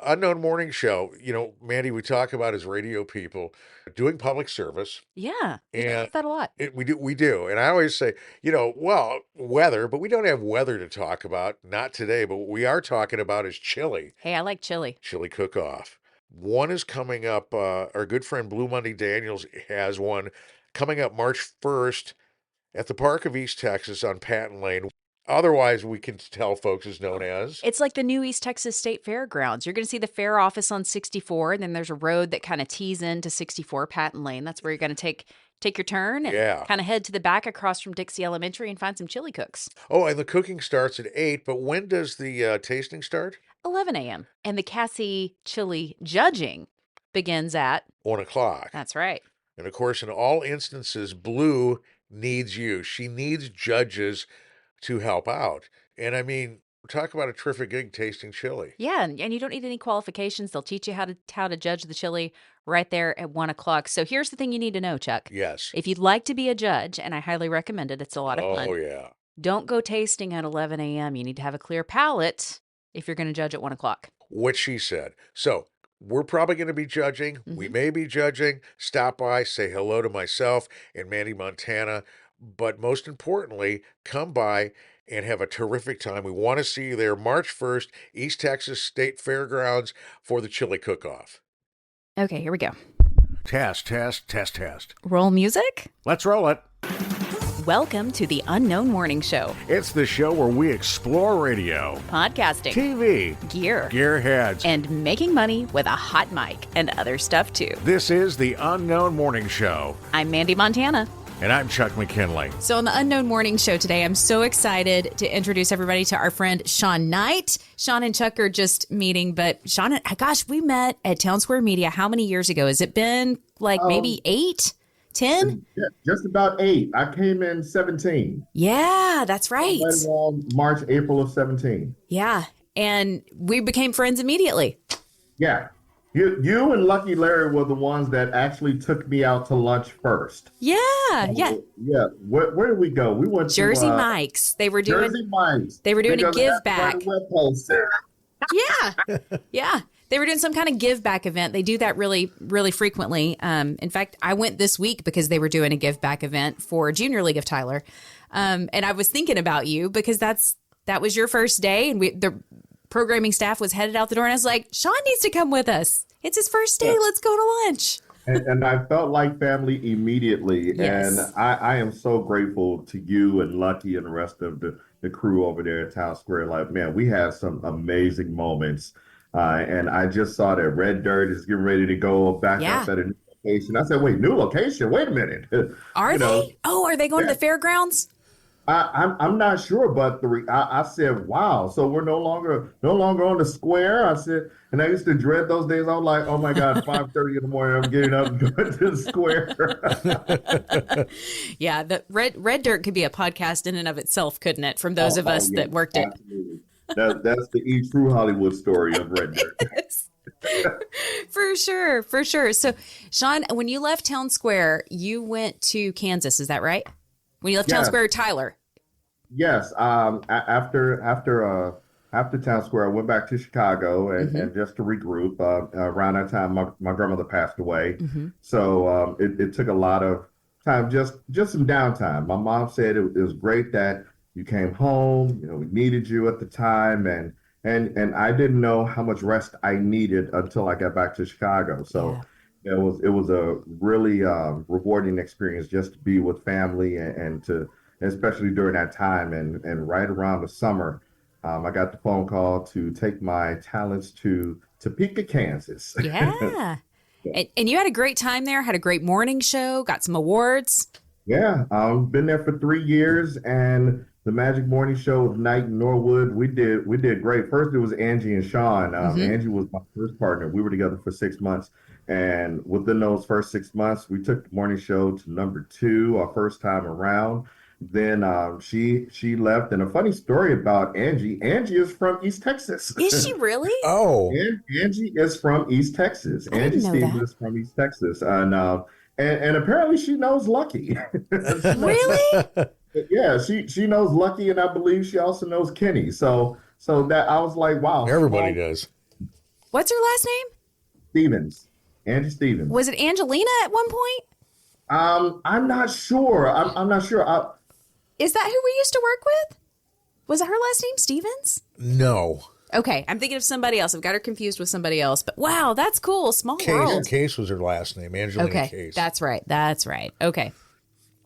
Unknown Morning Show. Mandee, we talk about as radio people doing public service, Yeah, we talk and about that a lot. we do. And I always say, well, weather, but we don't have weather to talk about. Not today, but what we are talking about is chili, Hey, I like chili. chili cook-off. One is coming up. Our good friend Blue Monday Daniels has one coming up March 1st at the Park of East Texas on Patton Lane. Otherwise, we can tell folks is known as. It's like the new East Texas State Fairgrounds. You're going to see the fair office on 64, and then there's a road that kind of tees into 64 Patton Lane. That's where you're going to take your turn and Yeah. kind of head to the back across from Dixie Elementary and find some chili cooks. Oh, and the cooking starts at 8, but when does the tasting start? 11 a.m. And the Cassie chili judging begins at, 1 o'clock. that's right. And of course, in all instances, Blue needs you. She needs judges to help out. And I mean, talk about a terrific gig tasting chili. Yeah, and you don't need any qualifications. They'll teach you how to judge the chili right there at 1 o'clock. So here's the thing you need to know, Chuck. Yes. If you'd like to be a judge, and I highly recommend it, it's a lot of fun. Oh, yeah. Don't go tasting at 11 a.m. You need to have a clear palate if you're going to judge at 1 o'clock. What she said. So we're probably going to be judging. We may be judging. Stop by, say hello to myself and Mandee Montana. But most importantly, come by and have a terrific time. We want to see you there March 1st, East Texas State Fairgrounds for the chili cook-off. Okay, here we go. Test. Roll music. Let's roll it. Welcome to the Unknown Morning Show. It's the show where we explore radio, Podcasting, TV, gear, gearheads, and making money with a hot mic and other stuff too. This is the Unknown Morning Show. I'm Mandee Montana. And I'm Chuck McKinley. So on the Unknown Morning Show today, I'm so excited to introduce everybody to our friend Shawn Knight. Shawn and Chuck are just meeting, but Shawn, gosh, we met at Town Square Media how many years ago? Has it been like maybe 8, 10? Yeah, just about 8. I came in 17. Yeah, that's right. Right around March, April of 17. Yeah, and we became friends immediately. Yeah. You and Lucky Larry were the ones that actually took me out to lunch first. Yeah. Yeah. Where did we go? We went Jersey to Mike's. They were doing Jersey Mike's. They were doing a Because give that's where back. the web host is. Yeah. They were doing some kind of give back event. They do that really, really frequently. In fact, I went this week because they were doing a give back event for Junior League of Tyler. And I was thinking about you because that was your first day, and the programming staff was headed out the door, and I was like, Shawn needs to come with us. It's his first day. Let's go to lunch. And I felt like family immediately. Yes. And I am so grateful to you and Lucky and the rest of the crew over there at Town Square. Like, man, we had some amazing moments. And I just saw that Red Dirt is getting ready to go back up at a new location. I said, wait, new location? Wait a minute. Are they? Oh, are they going to the fairgrounds? I'm not sure, but I said, wow. So we're no longer on the square. I said, and I used to dread those days. I was like, oh my God, 5:30 in the morning, I'm getting up and going to the square. Yeah, the Red Dirt could be a podcast in and of itself, couldn't it? From those of us that worked it. That's the true Hollywood story of Red Dirt. For sure. So, Shawn, when you left Town Square, you went to Kansas. Is that right? When you left Town Square, Tyler. Yes. After Town Square, I went back to Chicago and just to regroup. Around that time, my grandmother passed away, so it took a lot of time, just some downtime. My mom said it was great that you came home. You know, we needed you at the time, and I didn't know how much rest I needed until I got back to Chicago. So. Yeah. It was a really rewarding experience just to be with family and to, especially during that time and right around the summer, I got the phone call to take my talents to Topeka, Kansas. Yeah. And you had a great time there, had a great morning show, got some awards. Yeah, been there for 3 years, and the Magic Morning Show with Knight and Norwood, we did great. First, it was Angie and Shawn. Angie was my first partner. We were together for 6 months. And within those first 6 months, we took the morning show to number 2, our first time around. Then she left. And a funny story about Angie is from East Texas. Is she really? Oh. Angie is from East Texas. Angie Stevens is from East Texas. And apparently she knows Lucky. Really? Yeah, she knows Lucky, and I believe she also knows Kenny. So that I was like, wow. Everybody does. What's her last name? Stevens, Angie Stevens. Was it Angelina at one point? I'm not sure. I'm not sure. Is that who we used to work with? Was it her last name Stevens? No. Okay, I'm thinking of somebody else. I've got her confused with somebody else. But wow, that's cool. Small world. Case was her last name, Angelina Okay, Case. that's right. Okay.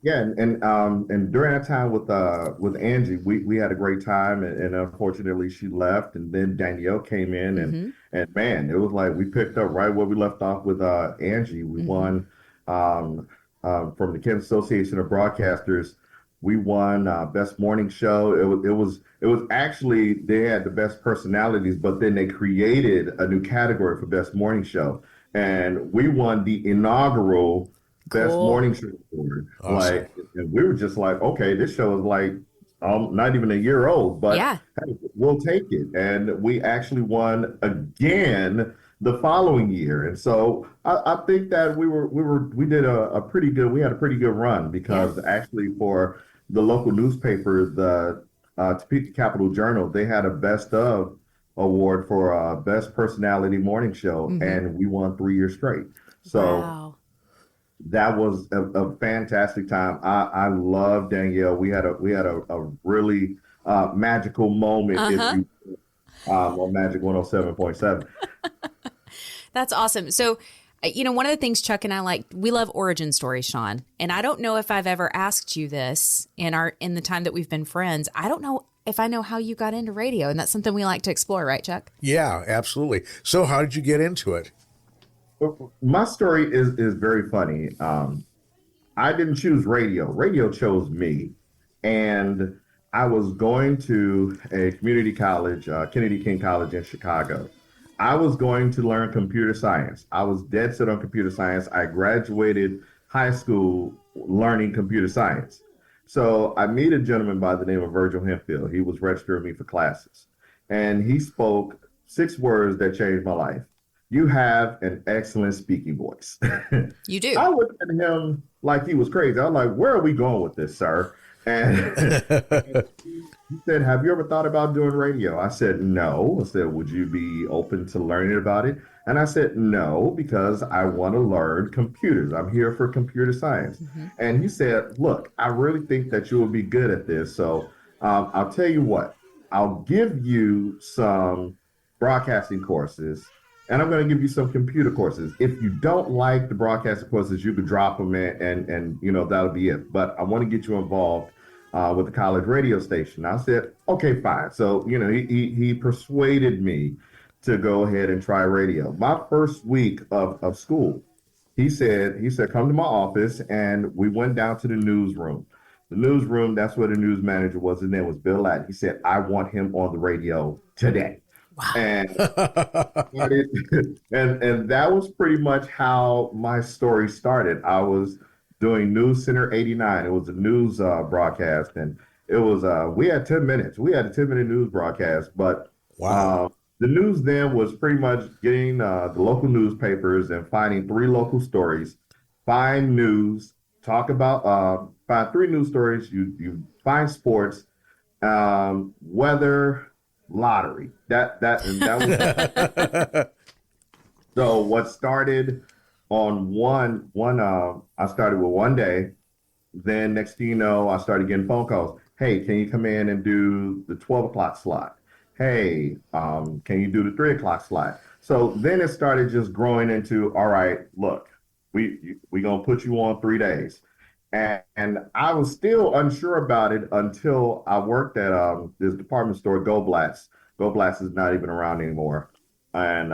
Yeah, and during that time with Angie, we had a great time, and unfortunately she left, and then Danielle came in, and man, it was like we picked up right where we left off with Angie. We won from the Kansas Association of Broadcasters. We won Best Morning Show. It was actually, they had the best personalities, but then they created a new category for Best Morning Show, and we won the inaugural Best Morning Show award. Awesome. Like, and we were just like, okay, this show is like not even a year old, but Yeah. hey, we'll take it. And we actually won again the following year. And so I think that we did a pretty good, we had a pretty good run, because actually for the local newspaper, the Topeka Capital Journal, they had a best of award for best personality morning show, and we won 3 years straight. So Wow. that was a fantastic time. I love Danielle. We had a really magical moment, if you on Magic 107.7. That's awesome. So, one of the things Chuck and I like, we love origin stories, Shawn. And I don't know if I've ever asked you this in the time that we've been friends. I don't know if I know how you got into radio, and that's something we like to explore, right, Chuck? Yeah, absolutely. So how did you get into it? My story is very funny. I didn't choose radio. Radio chose me. And I was going to a community college, Kennedy King College in Chicago. I was going to learn computer science. I was dead set on computer science. I graduated high school learning computer science. So I meet a gentleman by the name of Virgil Hemphill. He was registering me for classes. And he spoke 6 words that changed my life. You have an excellent speaking voice. You do. I looked at him like he was crazy. I was like, where are we going with this, sir? And he said, have you ever thought about doing radio? I said, no. I said, would you be open to learning about it? And I said, no, because I want to learn computers. I'm here for computer science. And he said, look, I really think that you will be good at this. So I'll tell you what, I'll give you some broadcasting courses, and I'm going to give you some computer courses. If you don't like the broadcasting courses, you could drop them and that'll be it. But I want to get you involved with the college radio station. I said, okay, fine. So, he persuaded me to go ahead and try radio. My first week of school, he said, come to my office, and we went down to the newsroom. The newsroom, that's where the news manager was. His name was Bill Ladd. He said, I want him on the radio today. Wow. And that was pretty much how my story started. I was doing News Center 89. It was a news broadcast, and it was we had 10 minutes. We had a 10-minute news broadcast, but wow. The news then was pretty much getting the local newspapers and finding 3 local stories, find news, talk about find 3 news stories. You find sports, weather, lottery. That was so what started on one I started with one day. Then next thing you know, I started getting phone calls. Hey, can you come in and do the 12 o'clock slot? Hey, can you do the 3 o'clock slot? So then it started just growing into, all right, look, we gonna put you on 3 days. And I was still unsure about it until I worked at this department store, Goldblatt's. Goldblatt's is not even around anymore. And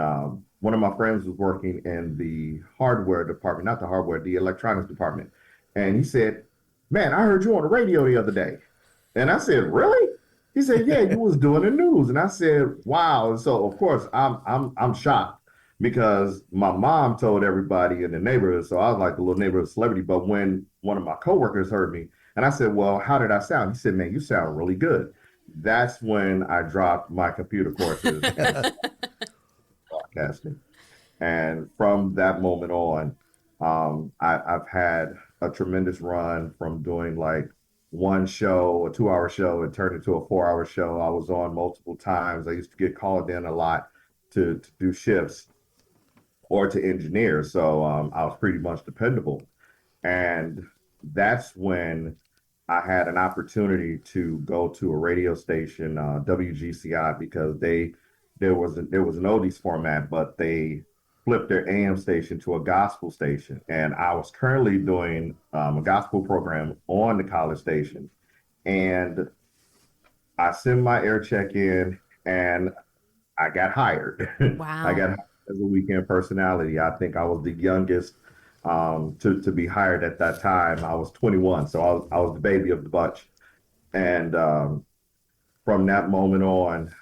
one of my friends was working in the hardware department, not the hardware, the electronics department. And he said, man, I heard you on the radio the other day. And I said, really? He said, yeah, you was doing the news. And I said, wow. And so, of course, I'm shocked, because my mom told everybody in the neighborhood. So I was like the little neighborhood celebrity. But when one of my coworkers heard me, and I said, well, how did I sound? He said, man, you sound really good. That's when I dropped my computer courses broadcasting. And from that moment on, I've had a tremendous run from doing like one show, a 2-hour show, and turned into a 4-hour show. I was on multiple times. I used to get called in a lot to do shifts or to engineer. So I was pretty much dependable. And that's when I had an opportunity to go to a radio station, WGCI, because there was an oldies format, but they flipped their AM station to a gospel station. And I was currently doing a gospel program on the college station. And I sent my air check in and I got hired. Wow. I got hired as a weekend personality. I think I was the youngest to be hired at that time. I was 21, so I was the baby of the bunch. And from that moment on,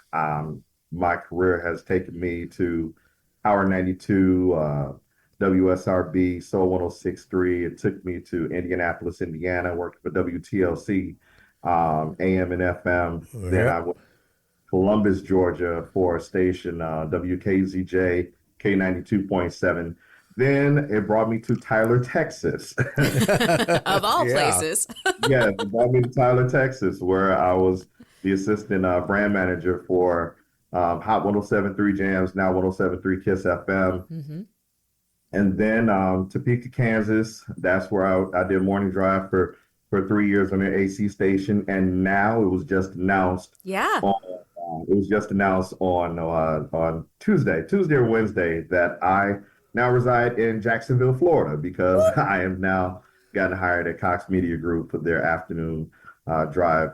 my career has taken me to Power 92, WSRB, Soul 106.3. It took me to Indianapolis, Indiana, worked for WTLC, AM and FM. Yeah. Then I went to Columbus, Georgia for a station, WKZJ, K92.7. Then it brought me to Tyler, Texas. Of all places. Yeah, it brought me to Tyler, Texas, where I was the assistant brand manager for Hot 107.3 Jams, now 107.3 Kiss FM. Mm-hmm. And then Topeka, Kansas, that's where I did morning drive for 3 years on their AC station. And now it was just announced. Yeah. It was just announced on Tuesday or Wednesday that I now reside in Jacksonville, Florida, because I am now gotten hired at Cox Media Group for their afternoon drive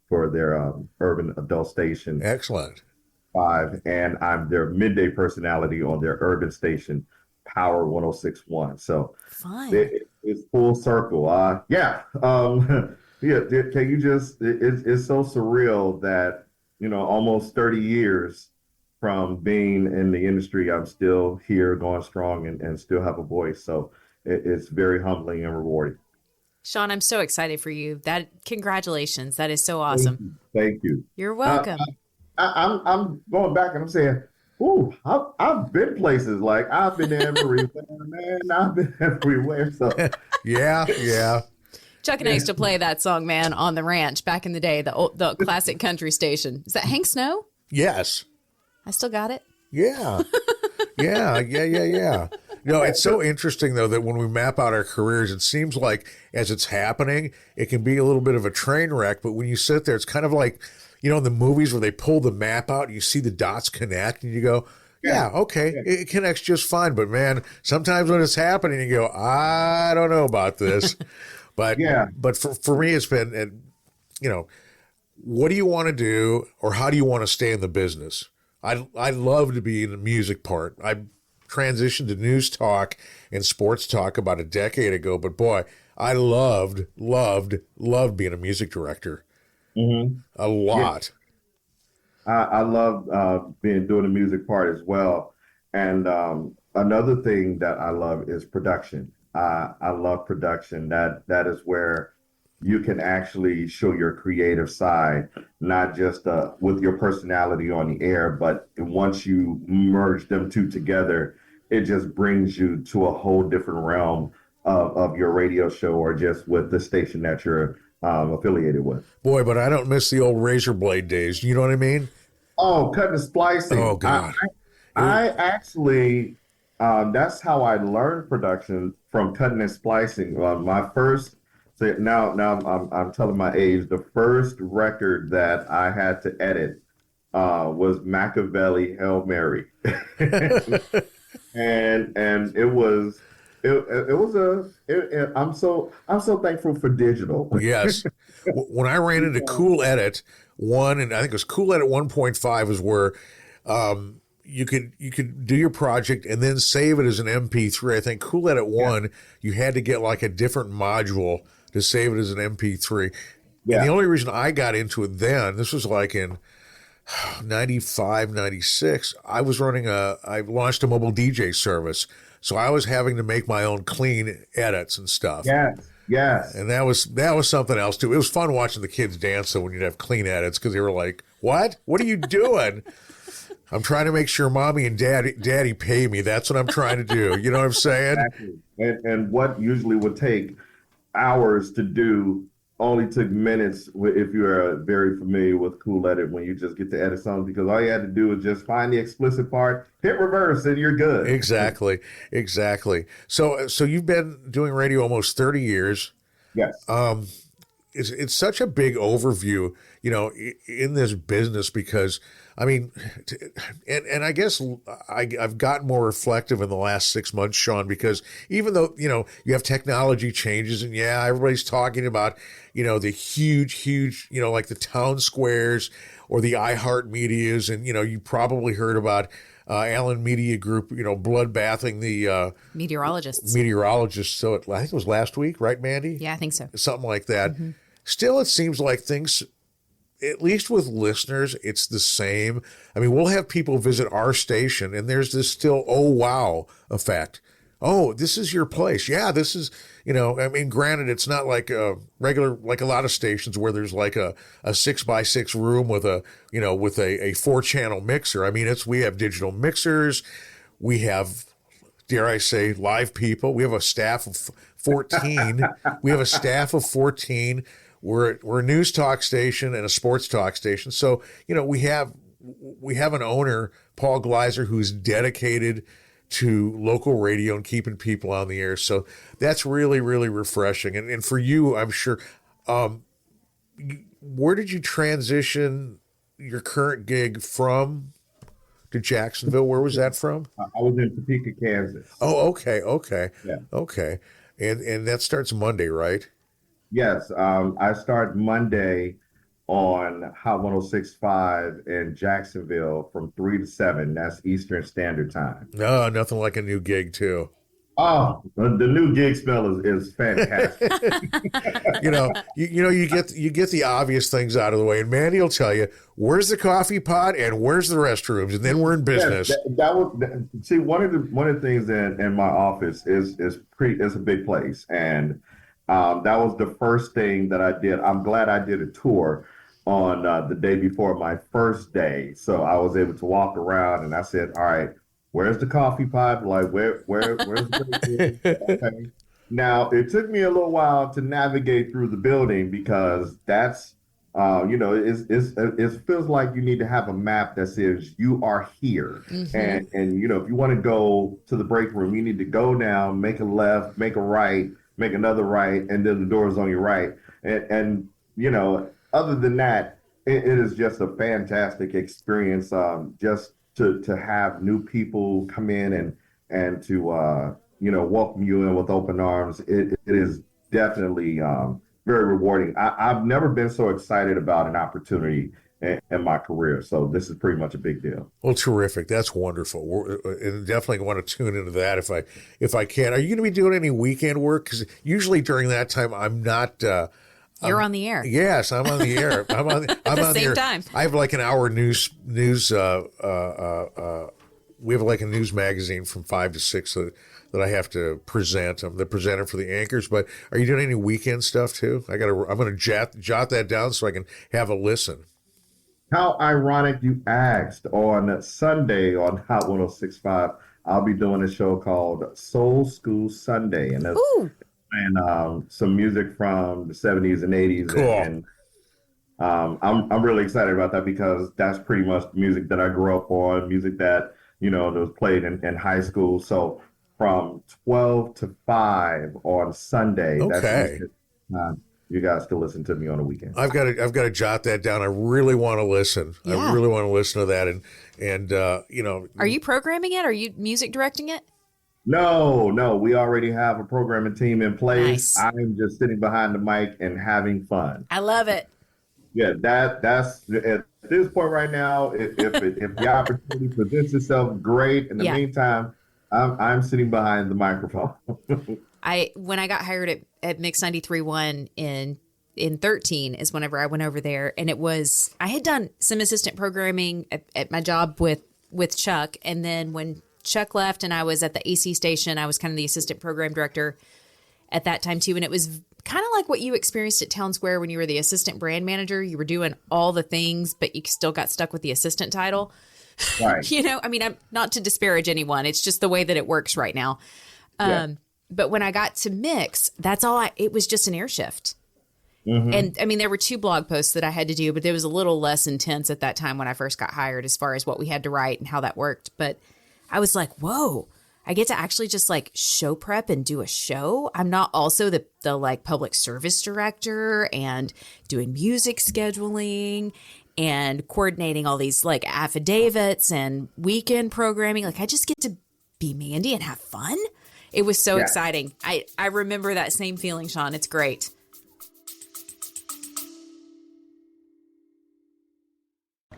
for their urban adult station. Excellent. 5, and I'm their midday personality on their urban station, Power 106.1. So fun. It's full circle. Yeah. Yeah. Can you just? It's so surreal that almost 30 years from being in the industry, I'm still here, going strong, and still have a voice. So it's very humbling and rewarding. Shawn, I'm so excited for you. Congratulations. That is so awesome. Thank you. You're welcome. I'm going back and I'm saying, ooh, I've been places. Like, I've been everywhere, man. I've been everywhere. So yeah. Chuck and I used to play that song, man, on the ranch back in the day, the classic country station. Is that Hank Snow? Yes. I still got it. Yeah. Yeah. It's so interesting, though, that when we map out our careers, it seems like as it's happening, it can be a little bit of a train wreck. But when you sit there, it's kind of like, in the movies where they pull the map out, and you see the dots connect, and you go, yeah, okay, it connects just fine. But, man, sometimes when it's happening, you go, I don't know about this. But but for me, it's been, what do you want to do, or how do you want to stay in the business? I love to be in the music part. I transitioned to news talk and sports talk about a decade ago, but boy, I loved being a music director. Mm-hmm. A lot. Yeah. I love doing the music part as well. And another thing that I love is production. I love production. That is where you can actually show your creative side, not just with your personality on the air, but once you merge them two together, it just brings you to a whole different realm of your radio show or just with the station that you're affiliated with. Boy, but I don't miss the old razor blade days. You know what I mean? Oh, cutting and splicing. Oh, God. I actually, that's how I learned production, from cutting and splicing. My first, now I'm telling my age, the first record that I had to edit was Machiavelli Hail Mary. and it was I'm so thankful for digital. Yes. When I ran into Cool Edit 1, and I think it was Cool Edit 1.5 is where you could do your project and then save it as an MP3. I think Cool Edit 1, you had to get like a different module to save it as an MP3. Yeah. And the only reason I got into it then, this was like in 95, 96, I launched a mobile DJ service. So I was having to make my own clean edits and stuff. Yes. And that was something else too. It was fun watching the kids dance though when you'd have clean edits, because they were like, "What? What are you doing?" I'm trying to make sure mommy and daddy pay me. That's what I'm trying to do. You know what I'm saying? Exactly. And what usually would take hours to do only took minutes if you're very familiar with Cool Edit when you just get to edit songs, because all you had to do was just find the explicit part, hit reverse, and you're good. Exactly. Exactly. So you've been doing radio almost 30 years. Yes. It's such a big overview, in this business, because I mean, and I guess I've gotten more reflective in the last 6 months, Shawn, because even though, you have technology changes, and yeah, everybody's talking about, the huge, like the town squares or the iHeart Medias. And, you probably heard about Allen Media Group, bloodbathing the Meteorologists. So I think it was last week, right, Mandee? Yeah, I think so. Something like that. Mm-hmm. Still, it seems like things, at least with listeners, it's the same. I mean, we'll have people visit our station, and there's this still, oh, wow effect. Oh, this is your place. Yeah, this is, I mean, granted, it's not like a regular, like a lot of stations where there's like a 6x6 room with a 4-channel mixer. I mean, we have digital mixers. We have, dare I say, live people. We have a staff of 14. We have a staff of 14. We're a news talk station and a sports talk station. So, we have an owner, Paul Gleiser, who's dedicated to local radio and keeping people on the air. So that's really, really refreshing. And for you, I'm sure, where did you transition your current gig from to Jacksonville? Where was that from? I was in Topeka, Kansas. Oh, okay. Yeah. Okay. And that starts Monday, right? Yes. I start Monday on Hot 106.5 in Jacksonville from 3 to 7. That's Eastern Standard Time. No, nothing like a new gig, too. Oh, the new gig smell is fantastic. you get the obvious things out of the way, and Mandee will tell you where's the coffee pot and where's the restrooms, and then we're in business. See, one of the things in my office is a big place, and that was the first thing that I did. I'm glad I did a tour on the day before my first day, so I was able to walk around, and I said, all right, where's the coffee pot? Like, where's the okay. Now, it took me a little while to navigate through the building, because that's, it feels like you need to have a map that says you are here. Mm-hmm. And if you want to go to the break room, you need to go down, make a left, make a right, make another right, and then the door is on your right. And other than that, it is just a fantastic experience, just to have new people come in and to welcome you in with open arms. It is definitely very rewarding. I've never been so excited about an opportunity in my career, so this is pretty much a big deal. Well, terrific. That's wonderful. And definitely want to tune into that if I can. Are you going to be doing any weekend work? Because usually during that time I'm not. You're on the air. Yes, I'm on the air. I'm on the same time. I have like an hour news. We have like a news magazine from 5 to 6 that I have to present. I'm the presenter for the anchors. But are you doing any weekend stuff too? I'm going to jot that down so I can have a listen. How ironic you asked. On Sunday on Hot 106.5, I'll be doing a show called Soul School Sunday, and some music from the 70s and 80s. Cool. And I'm really excited about that, because that's pretty much music that I grew up on, music that that was played in high school. So from 12 to 5 on Sunday, okay, that's you guys can listen to me on the weekend. I've got to jot that down. I really want to listen. Yeah. I really want to listen to that. And Are you programming it? Are you music directing it? No, we already have a programming team in place. Nice. I'm just sitting behind the mic and having fun. I love it. Yeah, that's at this point right now. If the opportunity presents itself, great. In the meantime, I'm sitting behind the microphone. When I got hired at Mix 93.1 in 13 is whenever I went over there, and I had done some assistant programming at my job with Chuck, and then when Chuck left and I was at the AC station, I was kind of the assistant program director at that time too, and it was kind of like what you experienced at Town Square when you were the assistant brand manager. You were doing all the things, but you still got stuck with the assistant title. Right. I mean, I'm not to disparage anyone. It's just the way that it works right now. But when I got to Mix, it was just an air shift. Mm-hmm. And I mean, there were 2 blog posts that I had to do, but it was a little less intense at that time when I first got hired as far as what we had to write and how that worked. But I was like, whoa, I get to actually just like show prep and do a show. I'm not also the like public service director and doing music scheduling and coordinating all these like affidavits and weekend programming. Like I just get to be Mandee and have fun. It was so exciting. I remember that same feeling, Shawn. It's great.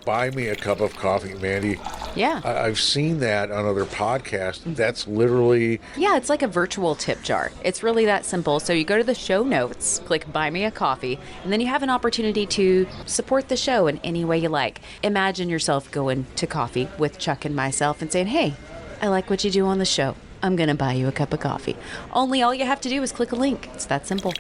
Buy me a cup of coffee, Mandee. Yeah. I've seen that on other podcasts. That's literally... Yeah, it's like a virtual tip jar. It's really that simple. So you go to the show notes, click Buy Me a Coffee, and then you have an opportunity to support the show in any way you like. Imagine yourself going to coffee with Chuck and myself and saying, hey, I like what you do on the show. I'm going to buy you a cup of coffee. Only all you have to do is click a link. It's that simple.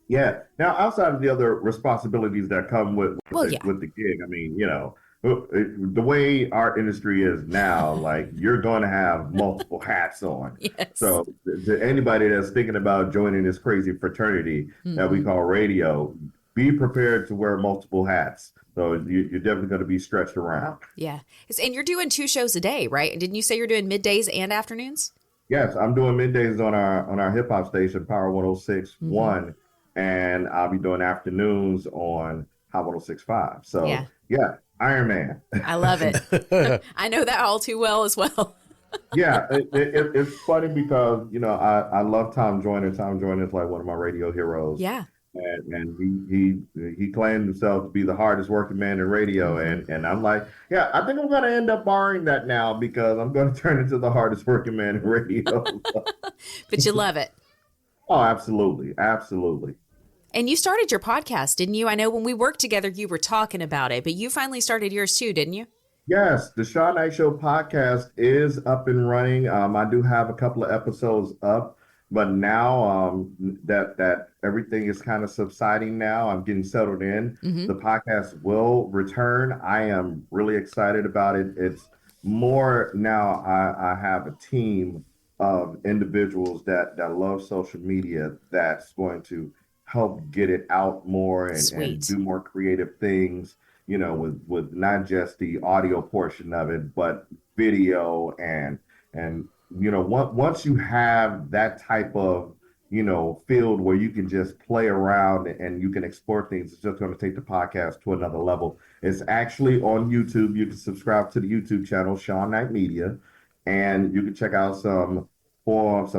Yeah. Now, outside of the other responsibilities that come with the gig, I mean, you know, the way our industry is now, like you're going to have multiple hats on. Yes. So to anybody that's thinking about joining this crazy fraternity that we call radio, be prepared to wear multiple hats. So you're definitely going to be stretched around. Yeah. And you're doing 2 shows a day, right? Didn't you say you're doing middays and afternoons? Yes, I'm doing middays on our hip hop station, Power 106.1, and I'll be doing afternoons on Hot 106.5. So yeah, Iron Man. I love it. I know that all too well as well. Yeah, it's funny because, you know, I love Tom Joyner. Tom Joyner is like one of my radio heroes. Yeah. And he claimed himself to be the hardest working man in radio. And I'm like, yeah, I think I'm going to end up borrowing that now because I'm going to turn into the hardest working man in radio. But you love it. Oh, absolutely. Absolutely. And you started your podcast, didn't you? I know when we worked together, you were talking about it, but you finally started yours too, didn't you? Yes, the Shawn Knight Show podcast is up and running. I do have a couple of episodes up, but now that everything is kind of subsiding now, I'm getting settled in. The podcast will return. I am really excited about it. It's more now I have a team of individuals that love social media that's going to help get it out more and do more creative things, you know, with not just the audio portion of it, but video and you know, once you have that type of, you know, field where you can just play around and you can explore things, it's just going to take the podcast to another level. It's actually on YouTube. You can subscribe to the YouTube channel, Shawn Knight Media, and you can check out some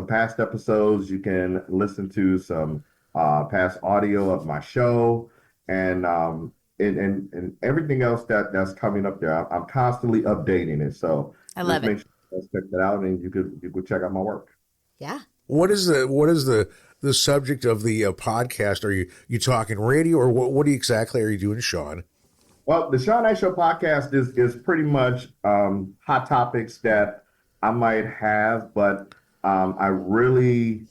past episodes. You can listen to some past audio of my show and everything else that's coming up there. I'm constantly updating it. So I love it. make sure you guys check that out and you could check out my work. Yeah. What is the subject of the podcast? Are you talking radio or what exactly are you doing, Shawn? Well, the Shawn Knight Show podcast is pretty much hot topics that I might have, but I really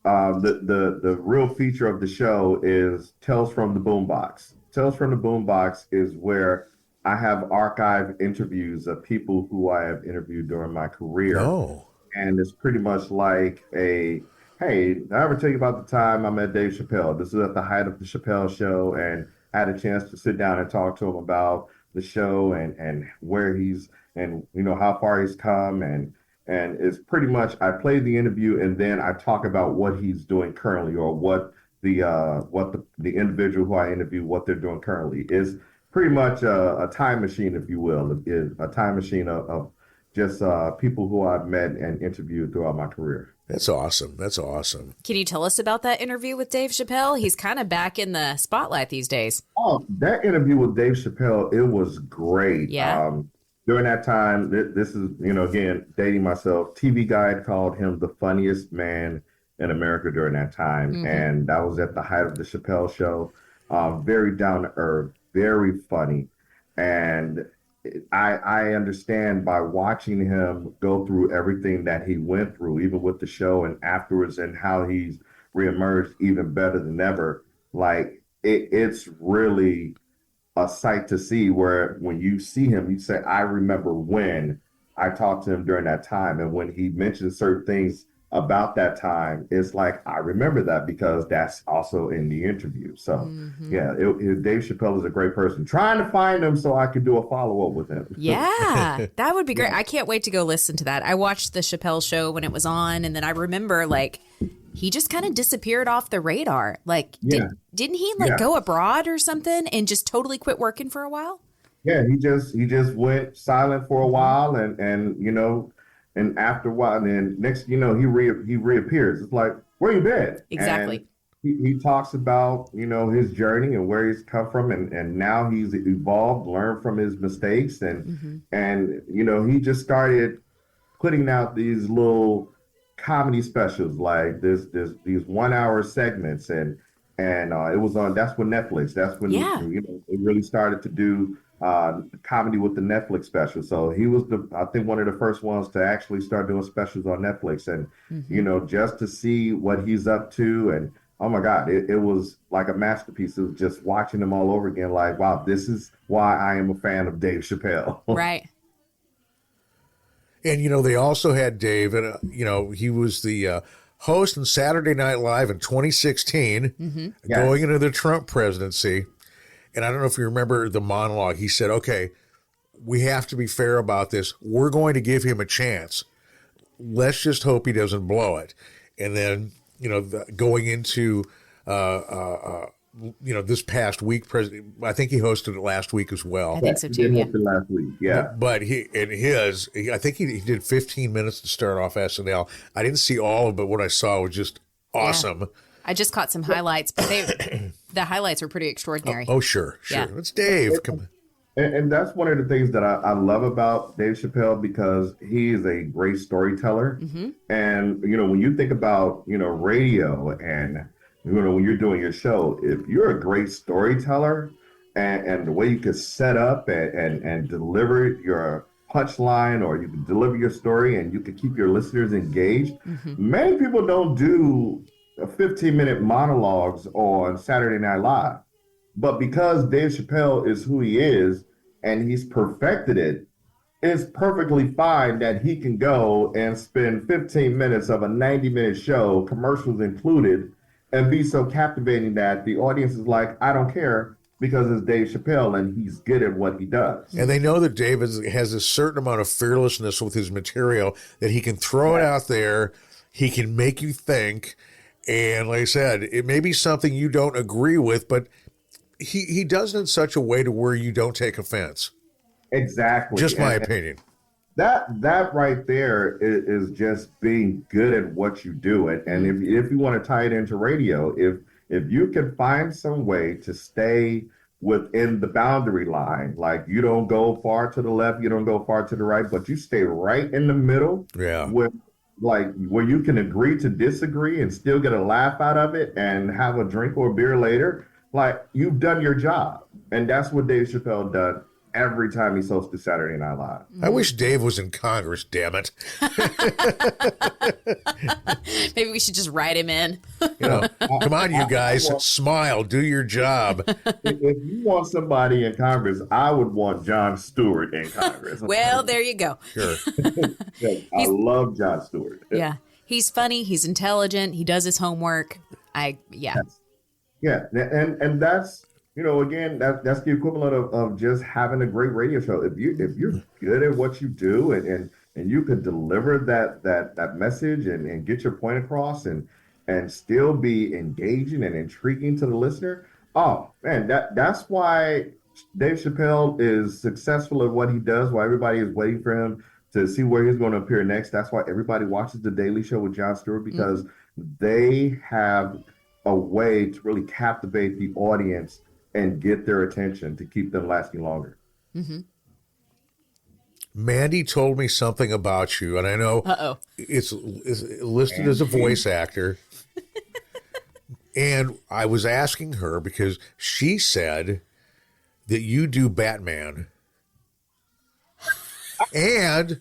the real feature of the show is Tales from the Boombox. Tales from the Boombox is where I have archived interviews of people who I have interviewed during my career. Oh. And it's pretty much like hey, did I ever tell you about the time I met Dave Chappelle? This is at the height of the Chappelle show, and I had a chance to sit down and talk to him about the show and where he's, and you know, how far he's come, and it's pretty much I play the interview and then I talk about what he's doing currently, or what the individual who I interview, what they're doing currently. Is pretty much a time machine, if you will. It is a time machine of just people who I've met and interviewed throughout my career. That's awesome. That's awesome. Can you tell us about that interview with Dave Chappelle? He's kind of back in the spotlight these days. Oh, that interview with Dave Chappelle, it was great. Yeah. During that time, this is, you know, again, dating myself, TV Guide called him the funniest man in America during that time. And that was at the height of the Chappelle show. Very down to earth, very funny. And I understand by watching him go through everything that he went through, even with the show and afterwards, and how he's reemerged even better than ever. Like it's really a sight to see, where when you see him, you say, I remember when I talked to him during that time. And when he mentioned certain things about that time, it's like, I remember that because that's also in the interview. So yeah, Dave Chappelle is a great person. Trying to find him so I could do a follow-up with him. Yeah, that would be great. I can't wait to go listen to that. I watched the Chappelle show when it was on, and then I remember like he just kind of disappeared off the radar. Like, didn't he like go abroad or something and just totally quit working for a while? Yeah, he just went silent for a while, and you know, and after a while, and then next, you know, he reappears. It's like, where you been? Exactly. And he talks about, you know, his journey and where he's come from, and now he's evolved, learned from his mistakes, and you know, he just started putting out these little comedy specials, like these 1 hour segments, and it was on. That's when Netflix. That's when you know, it really started to do comedy with the Netflix special. So he was I think one of the first ones to actually start doing specials on Netflix, and you know, just to see what he's up to, and oh my God, it was like a masterpiece. It was just watching him all over again. Like, wow, this is why I am a fan of Dave Chappelle. Right. And, you know, they also had Dave, and, you know, he was the host on Saturday Night Live in 2016, going into the Trump presidency. And I don't know if you remember the monologue. He said, okay, we have to be fair about this. We're going to give him a chance. Let's just hope he doesn't blow it. And then, you know, going into, you know, this past week, I think he hosted it last week as well. I think so too. He hosted last week, But I think he did 15 minutes to start off SNL. I didn't see all of it, but what I saw was just awesome. Yeah. I just caught some highlights, but the highlights were pretty extraordinary. Oh, sure. Yeah. It's Dave. Come on. And that's one of the things that I love about Dave Chappelle, because he is a great storyteller. And, you know, when you think about, you know, radio and, you know, when you're doing your show, if you're a great storyteller and the way you could set up and deliver your punchline, or you can deliver your story and you can keep your listeners engaged, many people don't do 15-minute monologues on Saturday Night Live. But because Dave Chappelle is who he is and he's perfected it, it's perfectly fine that he can go and spend 15 minutes of a 90-minute show, commercials included, and be so captivating that the audience is like, I don't care, because it's Dave Chappelle and he's good at what he does. And they know that Dave has a certain amount of fearlessness with his material, that he can throw it out there, he can make you think, and like I said, it may be something you don't agree with, but he does it in such a way to where you don't take offense. Exactly. Just my opinion. That right there is just being good at what you do. And if you want to tie it into radio, if you can find some way to stay within the boundary line, like you don't go far to the left, you don't go far to the right, but you stay right in the middle, with like where you can agree to disagree and still get a laugh out of it and have a drink or a beer later, like you've done your job. And that's what Dave Chappelle done every time he's hosted Saturday Night Live. I wish Dave was in Congress, damn it. Maybe we should just write him in. You know, come on, you guys, smile, do your job. If you want somebody in Congress, I would want Jon Stewart in Congress. Well, there you go. Sure. I love Jon Stewart. Yeah. He's funny. He's intelligent. He does his homework. Yeah. And that's, you know, again, that's the equivalent of just having a great radio show. If you're good at what you do and you can deliver that message and get your point across and still be engaging and intriguing to the listener, oh man, that's why Dave Chappelle is successful at what he does, why everybody is waiting for him to see where he's going to appear next. That's why everybody watches The Daily Show with Jon Stewart, because they have a way to really captivate the audience and get their attention to keep them lasting longer. Mandee told me something about you, and I know it's listed as a voice actor. And I was asking her because she said that you do Batman. And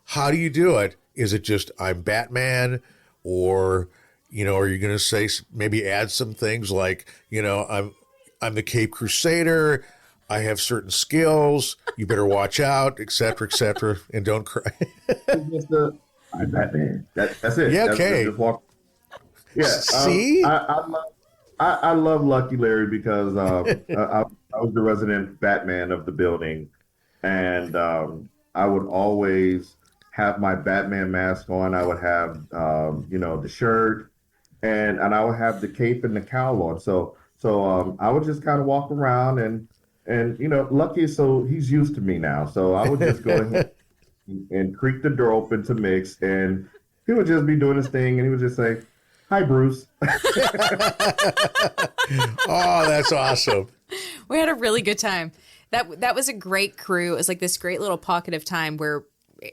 how do you do it? Is it just I'm Batman, or you know, are you going to say, maybe add some things like, you know, I'm the Cape Crusader, I have certain skills, you better watch out, et cetera, and don't cry. I'm Batman. That's it. Yeah, That's okay. just walk. Yeah. See? I love Lucky Larry because I was the resident Batman of the building, and I would always have my Batman mask on. I would have the shirt, and I would have the cape and the cowl on. So I would just kind of walk around and Lucky, so he's used to me now. So I would just go ahead and creak the door open to Mix, and he would just be doing his thing, and he would just say, "Hi, Bruce." Oh, that's awesome. We had a really good time. That was a great crew. It was like this great little pocket of time where,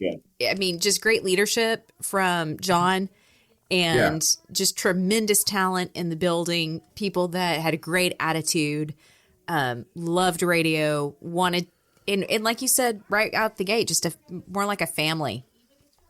I mean, just great leadership from John and just tremendous talent in the building. People that had a great attitude, loved radio, wanted, and like you said, right out the gate, just more like a family.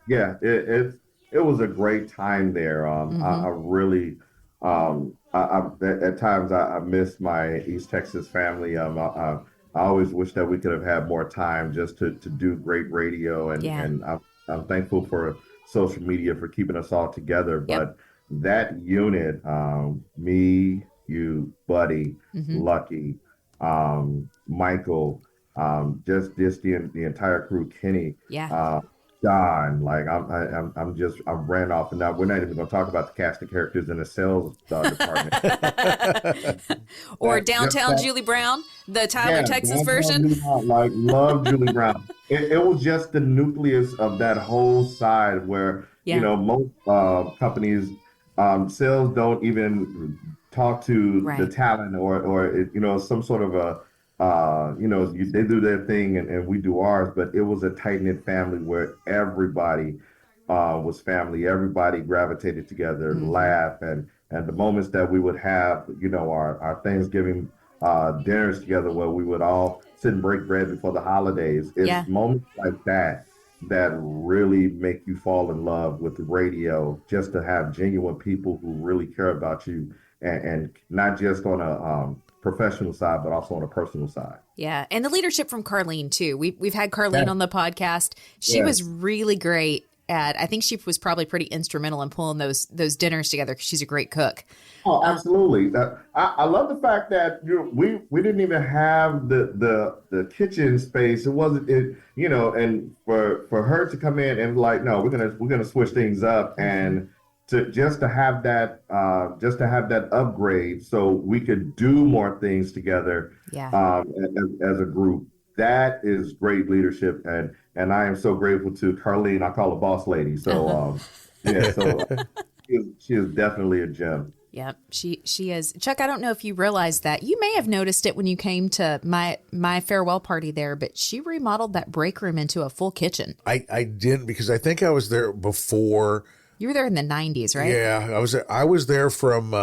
Yeah, it was a great time there. I really, at times I miss my East Texas family. I always wish that we could have had more time just to do great radio, and I'm thankful for social media for keeping us all together. But that unit, me, you, Buddy, Lucky, Michael, just the entire crew, Kenny, Don, like I'm ran off, and now we're not even going to talk about the cast of characters in the sales department. Or Downtown Julie Brown, the Tyler, Texas version. Like, love Julie Brown. It was just the nucleus of that whole side where most companies, sales don't even talk to the talent or some sort of a they do their thing and we do ours, but it was a tight-knit family where everybody was family. Everybody gravitated together, laugh, and the moments that we would have, our Thanksgiving dinners together where we would all sit and break bread before the holidays. It's moments like that really make you fall in love with the radio, just to have genuine people who really care about you and not just on a professional side, but also on a personal side. Yeah. And the leadership from Carlene too. We've had Carlene on the podcast. She was really great I think she was probably pretty instrumental in pulling those dinners together because she's a great cook. Oh, absolutely. I love the fact that we didn't even have the kitchen space. It wasn't and for her to come in and like, no, we're gonna switch things up and to have that upgrade so we could do more things together as a group. That is great leadership, and I am so grateful to Carlene. I call her boss lady. So she is definitely a gem. Yeah, she is. Chuck, I don't know if you realized that. You may have noticed it when you came to my farewell party there, but she remodeled that break room into a full kitchen. I didn't, because I think I was there before. You were there in the 90s, right? Yeah, I was there from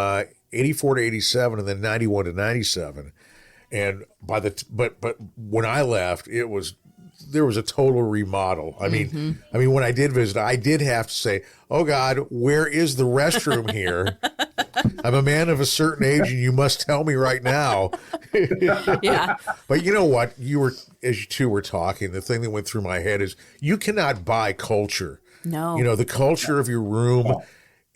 84 to 87 and then 91 to 97. And but when I left, there was a total remodel. I mean, when I did visit, I did have to say, "Oh God, where is the restroom here? I'm a man of a certain age, and you must tell me right now." Yeah. But you know what? As you two were talking, the thing that went through my head is you cannot buy culture. No. The culture of your room,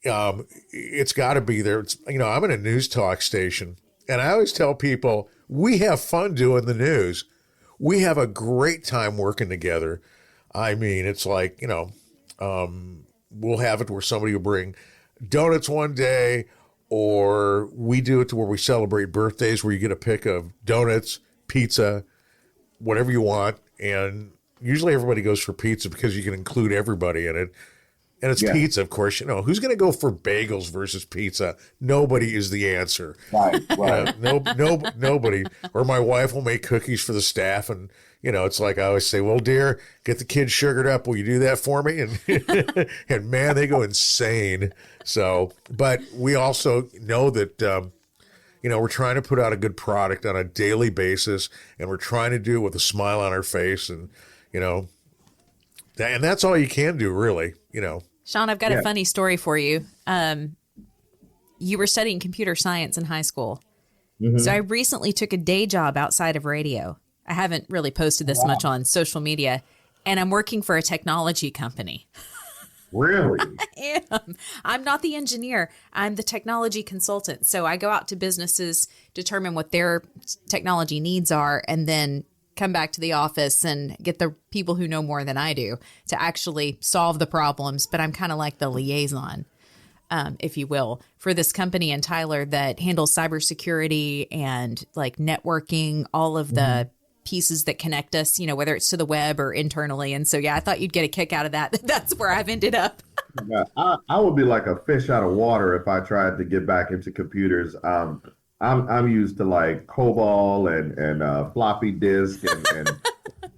it's got to be there. I'm in a news talk station, and I always tell people, we have fun doing the news. We have a great time working together. I mean, it's like, we'll have it where somebody will bring donuts one day, or we do it to where we celebrate birthdays where you get a pick of donuts, pizza, whatever you want. And usually everybody goes for pizza because you can include everybody in it. And it's pizza, of course. Who's going to go for bagels versus pizza? Nobody is the answer. Right. Nobody. Or my wife will make cookies for the staff, and it's like I always say, "Well, dear, get the kids sugared up. Will you do that for me?" And and man, they go insane. So, but we also know that we're trying to put out a good product on a daily basis, and we're trying to do it with a smile on our face, and and that's all you can do, really. Shawn, I've got a funny story for you. You were studying computer science in high school. Mm-hmm. So I recently took a day job outside of radio. I haven't really posted this much on social media, and I'm working for a technology company. Really? Am. I'm not the engineer. I'm the technology consultant. So I go out to businesses, determine what their technology needs are, and then come back to the office and get the people who know more than I do to actually solve the problems. But I'm kind of like the liaison, if you will, for this company in Tyler that handles cybersecurity and like networking, all of the pieces that connect us, whether it's to the web or internally. And so, yeah, I thought you'd get a kick out of that. That's where I've ended up. Yeah, I would be like a fish out of water if I tried to get back into computers. I'm used to like COBOL and floppy disk and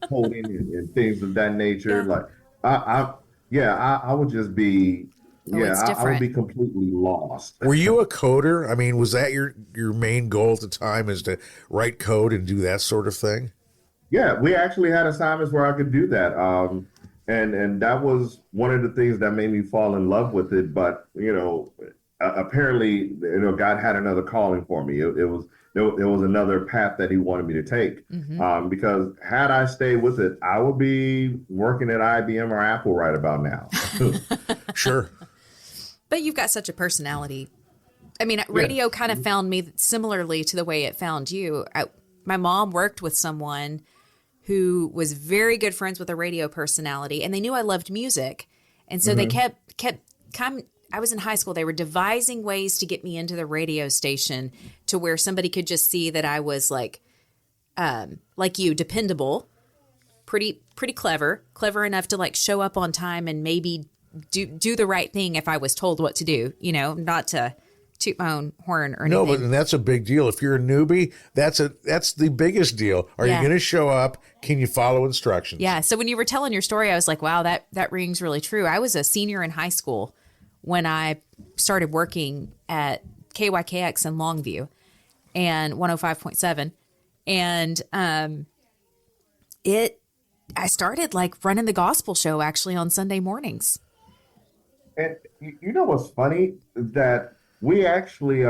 coding and things of that nature. Yeah. Like I would just be It's I would different. be completely lost. Were you a coder? I mean, was that your main goal at the time, is to write code and do that sort of thing? Yeah, we actually had assignments where I could do that. And that was one of the things that made me fall in love with it. But, apparently, God had another calling for me. There was another path that he wanted me to take. Because had I stayed with it, I would be working at IBM or Apple right about now. Sure. But you've got such a personality. I mean, radio kind of found me similarly to the way it found you. My mom worked with someone who was very good friends with a radio personality, and they knew I loved music. And so they kept I was in high school. They were devising ways to get me into the radio station to where somebody could just see that I was like you, dependable, pretty clever enough to like show up on time and maybe do the right thing if I was told what to do, not to toot my own horn or anything. No, but that's a big deal. If you're a newbie, that's the biggest deal. Are you going to show up? Can you follow instructions? Yeah. So when you were telling your story, I was like, wow, that rings really true. I was a senior in high school when I started working at KYKX in Longview and 105.7. And I started like running the gospel show actually on Sunday mornings. And you know what's funny? That we actually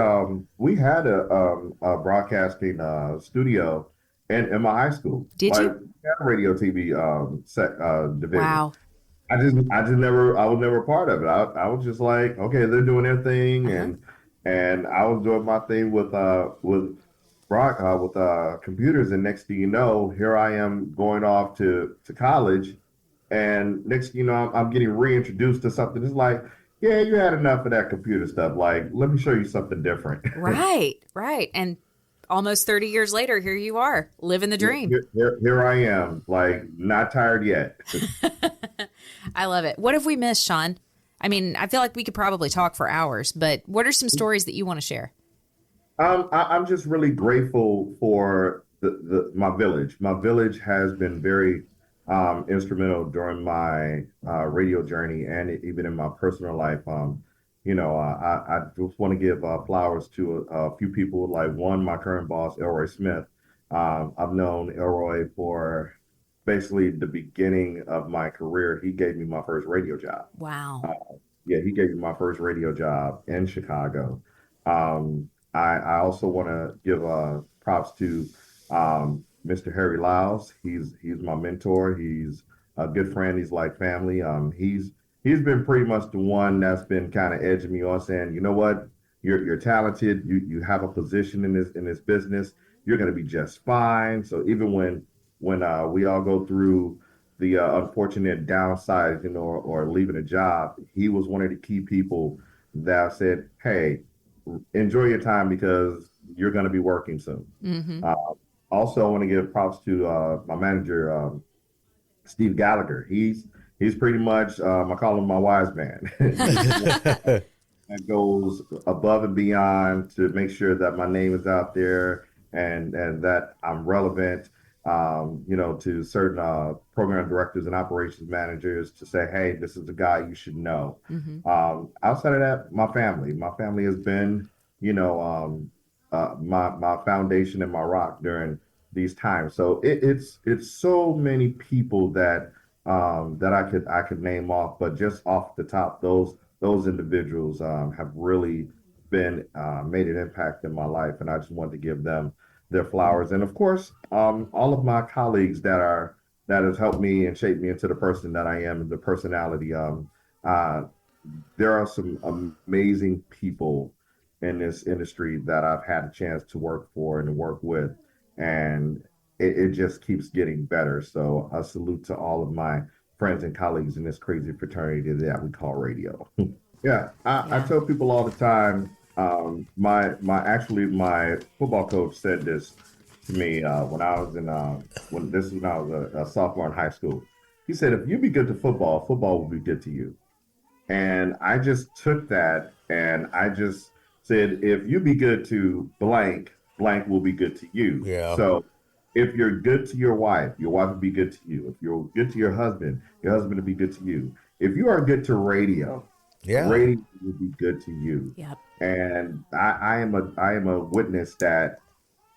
we had a broadcasting studio in my high school. Did you? We had a radio TV division. Wow. I was never a part of it. I was just like, okay, they're doing their thing, and I was doing my thing with computers. And next thing you know, here I am going off to college, and next thing you know, I'm getting reintroduced to something. It's like, yeah, you had enough of that computer stuff. Like, let me show you something different. Right. And almost 30 years later, here you are, living the dream. Here I am, like, not tired yet. I love it. What have we missed, Shawn? I mean, I feel like we could probably talk for hours, but what are some stories that you want to share? I'm just really grateful for my village. My village has been very instrumental during my radio journey and even in my personal life. I just want to give flowers to a few people. Like one, my current boss, Elroy Smith. I've known Elroy for basically the beginning of my career. He gave me my first radio job. Wow. He gave me my first radio job in Chicago. I also want to give props to Mr. Harry Lyles. He's my mentor. He's a good friend. He's like family. He's been pretty much the one that's been kind of edging me on, saying, you know what, you're talented. You have a position in this business. You're going to be just fine. So even when we all go through the unfortunate downside, or leaving a job, he was one of the key people that said, hey, enjoy your time because you're going to be working soon. Mm-hmm. Also, I want to give props to my manager, Steve Gallagher. He's pretty much, I call him my wise man. That goes above and beyond to make sure that my name is out there and that I'm relevant, to certain program directors and operations managers to say, hey, this is the guy you should know. Mm-hmm. Outside of that, my family has been, my foundation and my rock during these times. So it's so many people that I could name off, but just off the top, those individuals have really been made an impact in my life, and I just wanted to give them their flowers. And of course, all of my colleagues that have helped me and shaped me into the person that I am, and the personality. Uh, there are some amazing people in this industry that I've had a chance to work for and to work with, and it just keeps getting better. So a salute to all of my friends and colleagues in this crazy fraternity that we call radio. Yeah, I Yeah. tell people all the time. My football coach said this to me when I was when I was a sophomore in high school. He said, "If you be good to football, football will be good to you." And I just took that and I just said, if you be good to blank, blank will be good to you. Yeah. So if you're good to your wife will be good to you. If you're good to your husband will be good to you. If you are good to radio, Yeah. radio will be good to you. Yep. And I am a witness that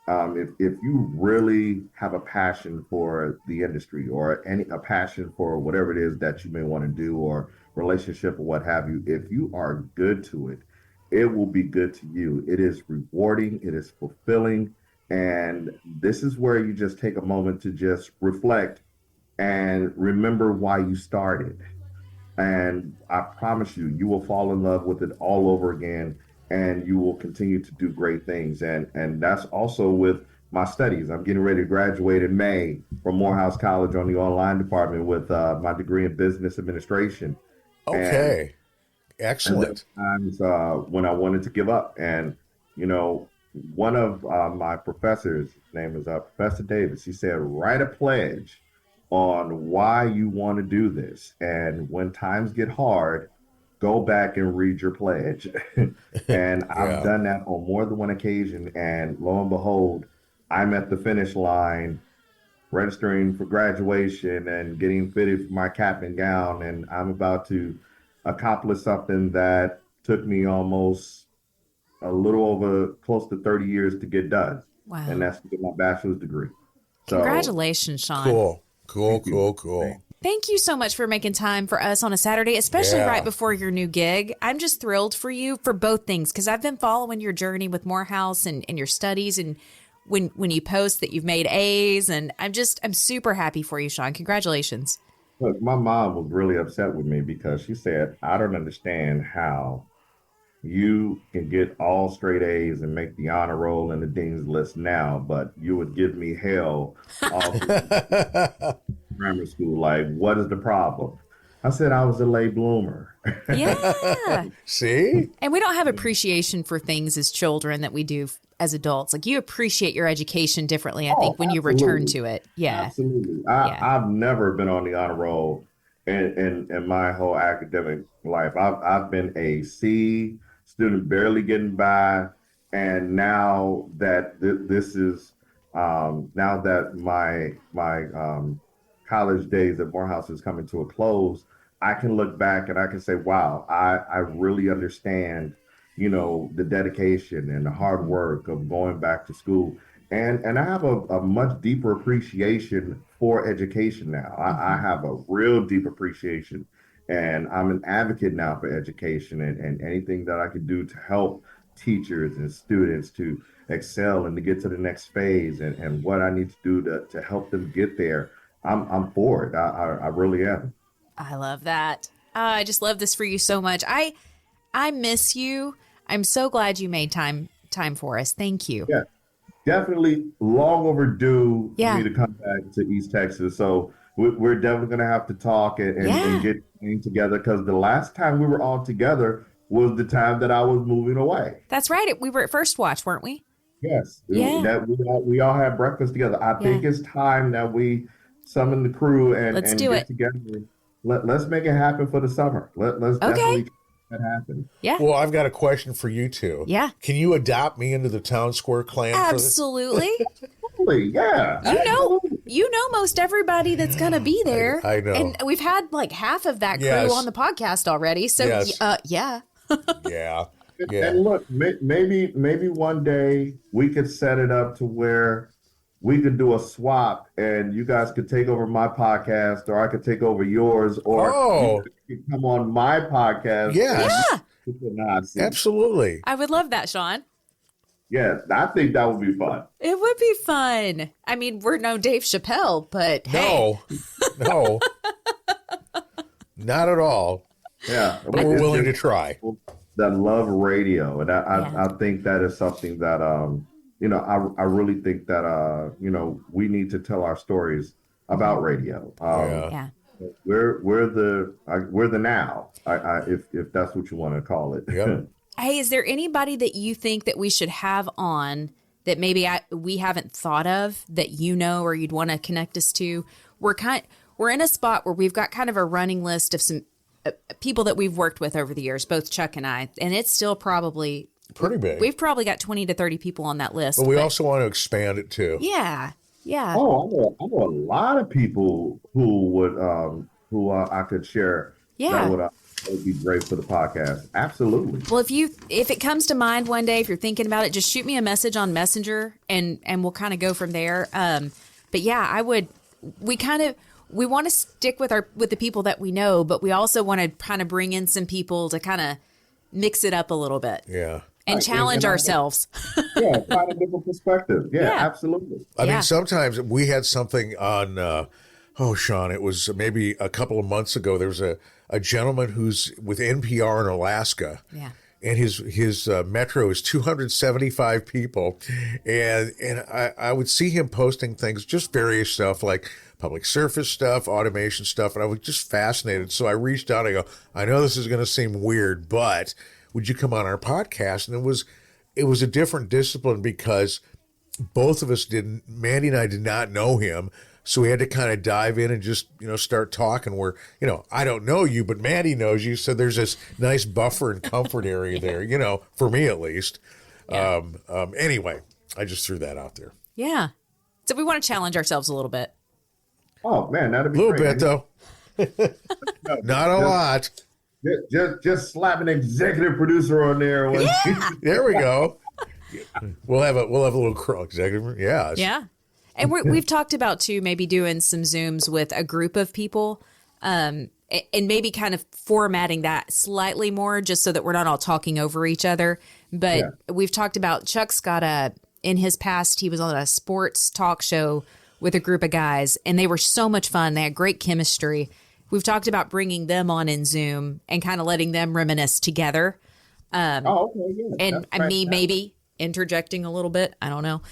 if you really have a passion for the industry or a passion for whatever it is that you may want to do or relationship or what have you, if you are good to it, it will be good to you. It is rewarding, it is fulfilling, and this is where you just take a moment to just reflect and remember why you started. And I promise you, you will fall in love with it all over again, and you will continue to do great things. And that's also with my studies. I'm getting ready to graduate in May from Morehouse College on the online department with my degree in business administration. And Okay. and there Excellent. were times when I wanted to give up. And, you know, one of my professors, his name is Professor Davis, he said, write a pledge on why you want to do this. And when times get hard, go back and read your pledge. And I've Yeah. done that on more than one occasion. And lo and behold, I'm at the finish line registering for graduation and getting fitted for my cap and gown. And I'm about to accomplish something that took me almost a little over close to 30 years to get done. And Wow. that's to get my bachelor's degree. So Congratulations, Shawn. Cool. Cool. thank you. Cool. Cool. Thank you so much for making time for us on a Saturday, especially Yeah. right before your new gig. I'm just thrilled for you for both things because I've been following your journey with Morehouse and your studies and when you post that you've made A's and I'm super happy for you, Shawn. Congratulations. Look, my mom was really upset with me because she said, I don't understand how you can get all straight A's and make the honor roll and the dean's list now, but you would give me hell all through grammar school. Like, what is the problem? I said I was a late bloomer. Yeah. See? And we don't have appreciation for things as children that we do as adults. Like you appreciate your education differently, I think, when you return Absolutely. to it. Yeah. Absolutely. Yeah. I've never been on the honor roll in my whole academic life. I've been a C student, barely getting by, and now that this is now that my college days at Morehouse is coming to a close, I can look back and I can say, wow, I really understand, you know, the dedication and the hard work of going back to school. And I have a much deeper appreciation for education now. I have a real deep appreciation. And I'm an advocate now for education and anything that I can do to help teachers and students to excel and to get to the next phase and what I need to do to help them get there. I'm for it. I really am. I love that. I just love this for you so much. I miss you. I'm so glad you made time for us. Thank you. Yeah, definitely long overdue for Yeah. me to come back to East Texas. So we're definitely going to have to talk and Yeah. get things together because the last time we were all together was the time that I was moving away. That's right. We were at First Watch, weren't we? Yes, Yeah. that we all had breakfast together. I think it's time that we summon the crew Let's and do get it. together. Let's make it happen for the summer. Let's Okay. definitely make that happen. Yeah. Well, I've got a question for you two. Yeah. Can you adopt me into the Town Square clan for this? Absolutely. Totally, yeah. You know most everybody that's going to be there. I know. And we've had like half of that crew Yes. on the podcast already. So Yes. yeah. Yeah. Yeah. And look, maybe one day we could set it up to where we could do a swap, and you guys could take over my podcast, or I could take over yours, or Oh. you could come on my podcast. Yes. Yeah. Absolutely. I would love that, Shawn. Yeah, I think that would be fun. It would be fun. I mean, we're no Dave Chappelle, but hey. No. No. Not at all. Yeah, But we're it's willing to just try. people that love radio, and Yeah. I think that is something that I really think that we need to tell our stories about radio. Yeah. Yeah. We're the now, if that's what you want to call it. Yep. Hey, is there anybody that you think that we should have on that maybe we haven't thought of that you know or you'd want to connect us to? We're in a spot where we've got kind of a running list of some people that we've worked with over the years, both Chuck and I, and it's still probably Pretty big. We've probably got 20 to 30 people on that list. But we also want to expand it too. Yeah. Yeah. Oh, I know a lot of people who would I could share. Yeah. That would be great for the podcast. Absolutely. Well, if it comes to mind one day, if you're thinking about it, just shoot me a message on Messenger and we'll kind of go from there. But yeah, we want to stick with the people that we know, but we also want to kind of bring in some people to kind of mix it up a little bit. Yeah. And challenge ourselves. Yeah, find a different perspective. Yeah, Yeah. absolutely. I Yeah. mean, sometimes we had something on, Shawn, it was maybe a couple of months ago. There was a gentleman who's with NPR in Alaska. Yeah. And his metro is 275 people. And I would see him posting things, just various stuff like public surface stuff, automation stuff. And I was just fascinated. So I reached out. I go, I know this is going to seem weird, but would you come on our podcast? And it was a different discipline because both of us Mandee and I did not know him. So we had to kind of dive in and just, start talking where, I don't know you, but Mandee knows you. So there's this nice buffer and comfort area there, for me at least. Yeah. Anyway, I just threw that out there. Yeah. So we want to challenge ourselves a little bit. Oh man, that'd be A little great. bit though. Not a lot. Just slap an executive producer on there. There we go. We'll have a little executive. Yeah. Yeah. And we've talked about too, maybe doing some Zooms with a group of people, and maybe kind of formatting that slightly more just so that we're not all talking over each other. But we've talked about Chuck's got in his past, he was on a sports talk show with a group of guys and they were so much fun. They had great chemistry. We've talked about bringing them on in Zoom and kind of letting them reminisce together. Okay, yeah. And me maybe interjecting a little bit. I don't know.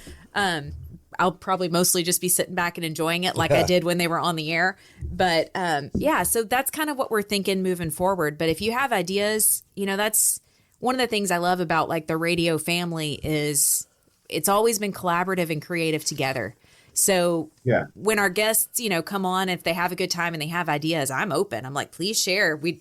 I'll probably mostly just be sitting back and enjoying it like I did when they were on the air. But so that's kind of what we're thinking moving forward. But if you have ideas, that's one of the things I love about like the radio family is it's always been collaborative and creative together. So when our guests, come on, if they have a good time and they have ideas, I'm open. I'm like, please share. We,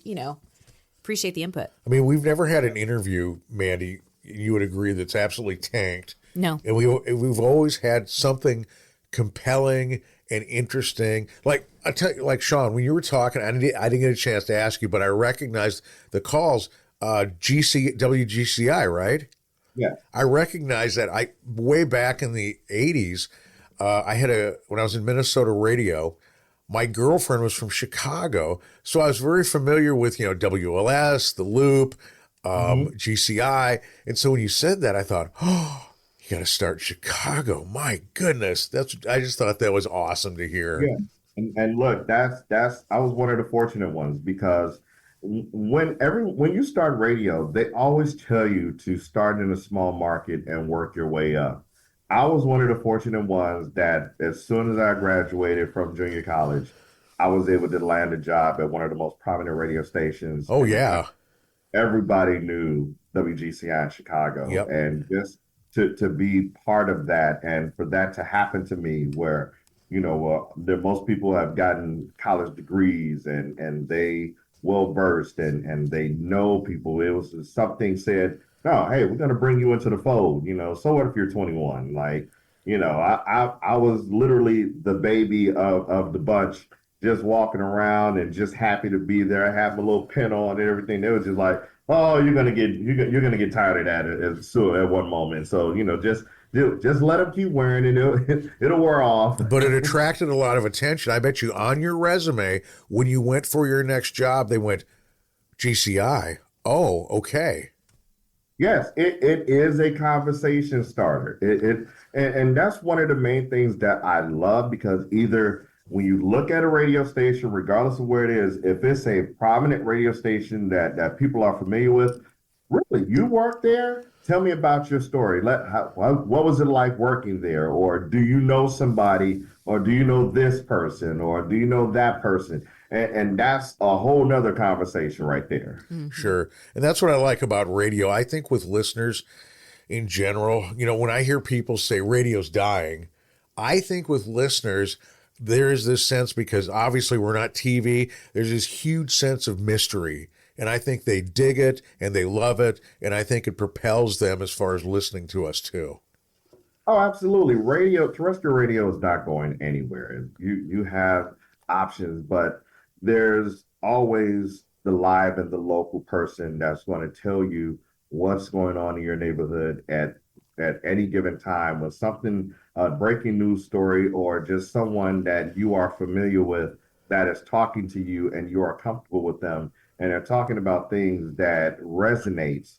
appreciate the input. I mean, we've never had an interview, Mandee, you would agree, that's absolutely tanked. No. And we've always had something compelling and interesting. Like I tell you, like Shawn, when you were talking, I didn't get a chance to ask you, but I recognized the calls. WGCI, right? Yeah. I recognize that. Way back in the 80s, when I was in Minnesota radio, my girlfriend was from Chicago, so I was very familiar with WLS, the Loop, GCI, and so when you said that, I thought, oh. You got to start Chicago. My goodness, I just thought that was awesome to hear. Yeah, and look, that's I was one of the fortunate ones because when you start radio, they always tell you to start in a small market and work your way up. I was one of the fortunate ones that as soon as I graduated from junior college, I was able to land a job at one of the most prominent radio stations. Oh yeah, everybody knew WGCI in Chicago, and just to be part of that and for that to happen to me where, most people have gotten college degrees and they well-versed and they know people. It was something said, no, hey, we're going to bring you into the fold, so what if you're 21? Like, I was literally the baby of the bunch, just walking around and just happy to be there. I have a little pin on and everything. It was just like, oh, you're gonna get tired of that at one moment. So just let them keep wearing it. It'll wear off. But it attracted a lot of attention. I bet you on your resume when you went for your next job, they went GCI. Oh, okay. Yes, it is a conversation starter. And that's one of the main things that I love because either when you look at a radio station, regardless of where it is, if it's a prominent radio station that people are familiar with, really, you work there? Tell me about your story. What was it like working there? Or do you know somebody? Or do you know this person? Or do you know that person? And that's a whole nother conversation right there. Sure. And that's what I like about radio. I think with listeners in general, when I hear people say radio's dying, I think with listeners, there's this sense, because obviously we're not TV, there's this huge sense of mystery. And I think they dig it and they love it. And I think it propels them as far as listening to us too. Oh, absolutely. Terrestrial radio is not going anywhere. You have options, but there's always the live and the local person that's going to tell you what's going on in your neighborhood at any given time, with something, breaking news story, or just someone that you are familiar with that is talking to you and you are comfortable with them, and they're talking about things that resonates.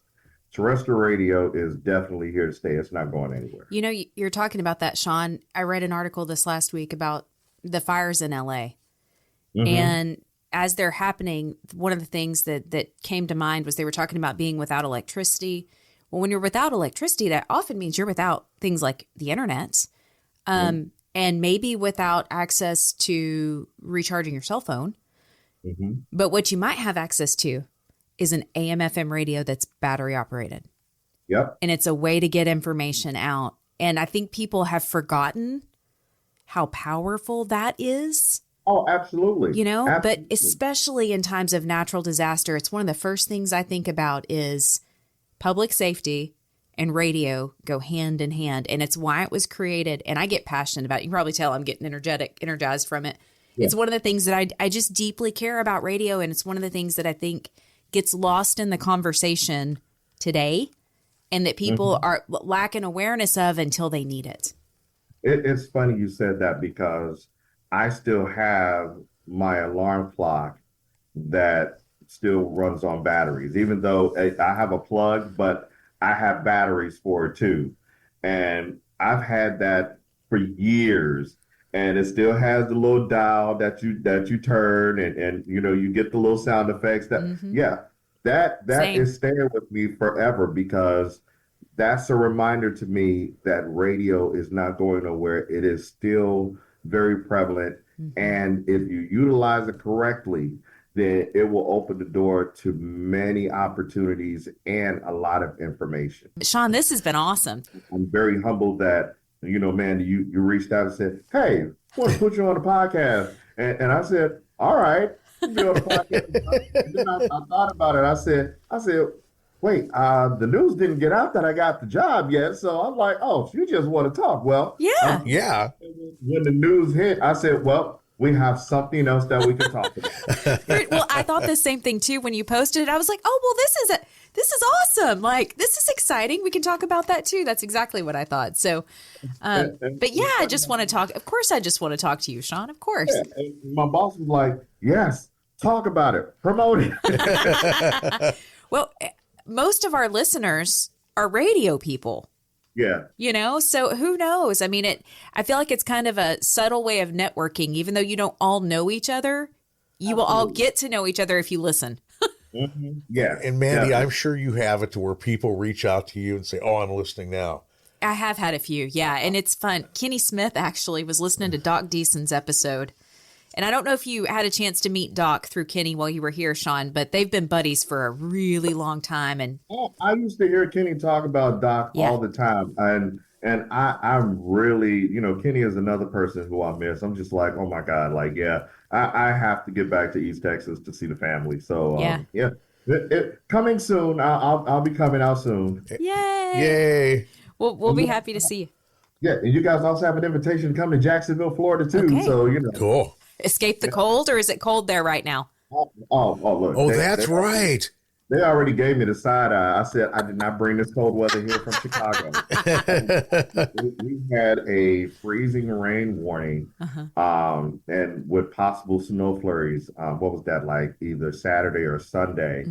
Terrestrial radio is definitely here to stay. It's not going anywhere. You're talking about that, Shawn. I read an article this last week about the fires in LA. Mm-hmm. And as they're happening, one of the things that came to mind was they were talking about being without electricity. Well, when you're without electricity, that often means you're without things like the internet, and maybe without access to recharging your cell phone. Mm-hmm. But what you might have access to is an AM/FM radio that's battery operated. Yep. And it's a way to get information out. And I think people have forgotten how powerful that is. Oh, absolutely. Absolutely. But especially in times of natural disaster, it's one of the first things I think about is public safety and radio go hand in hand. And it's why it was created. And I get passionate about it. You can probably tell I'm getting energized from it. Yeah. It's one of the things that I just deeply care about radio. And it's one of the things that I think gets lost in the conversation today, and that people are lacking awareness of until they need it. It's funny you said that, because I still have my alarm clock that still runs on batteries, even though I have a plug, but I have batteries for it too. And I've had that for years, and it still has the little dial that you turn, and you get the little sound effects that is staying with me forever, because that's a reminder to me that radio is not going nowhere. It is still very prevalent. Mm-hmm. And if you utilize it correctly, then it will open the door to many opportunities and a lot of information. Shawn, this has been awesome. I'm very humbled that, Mandee, you reached out and said, hey, I want to put you on the podcast. And I said, all right. And then I thought about it. I said, wait, the news didn't get out that I got the job yet. So I'm like, oh, you just want to talk. Well, yeah. When the news hit, I said, well, we have something else that we can talk about. Well, I thought the same thing too when you posted it. I was like, oh, well, this is awesome. Like, this is exciting. We can talk about that too. That's exactly what I thought. So, but yeah, I just want to talk. Of course, I just want to talk to you, Shawn. Of course. Yeah. And my boss was like, yes, talk about it, promote it. Well, most of our listeners are radio people. Yeah. So who knows? I mean, I feel like it's kind of a subtle way of networking. Even though you don't all know each other, you will all get to know each other if you listen. Mm-hmm. Yeah. And Mandee, I'm sure you have it to where people reach out to you and say, oh, I'm listening now. I have had a few. Yeah. And it's fun. Kenny Smith actually was listening to Doc Deason's episode. And I don't know if you had a chance to meet Doc through Kenny while you were here, Shawn, but they've been buddies for a really long time. And I used to hear Kenny talk about Doc all the time. And I'm really, Kenny is another person who I miss. I'm just like, oh my God, I have to get back to East Texas to see the family. So coming soon. I'll be coming out soon. Yay! We'll be happy to see you. Yeah, and you guys also have an invitation to come to Jacksonville, Florida too. Okay. So cool. Escape the cold, or is it cold there right now? Look. Oh, that's right. They already gave me the side eye. I said I did not bring this cold weather here from Chicago. we had a freezing rain warning, and with possible snow flurries. What was that like? Either Saturday or Sunday,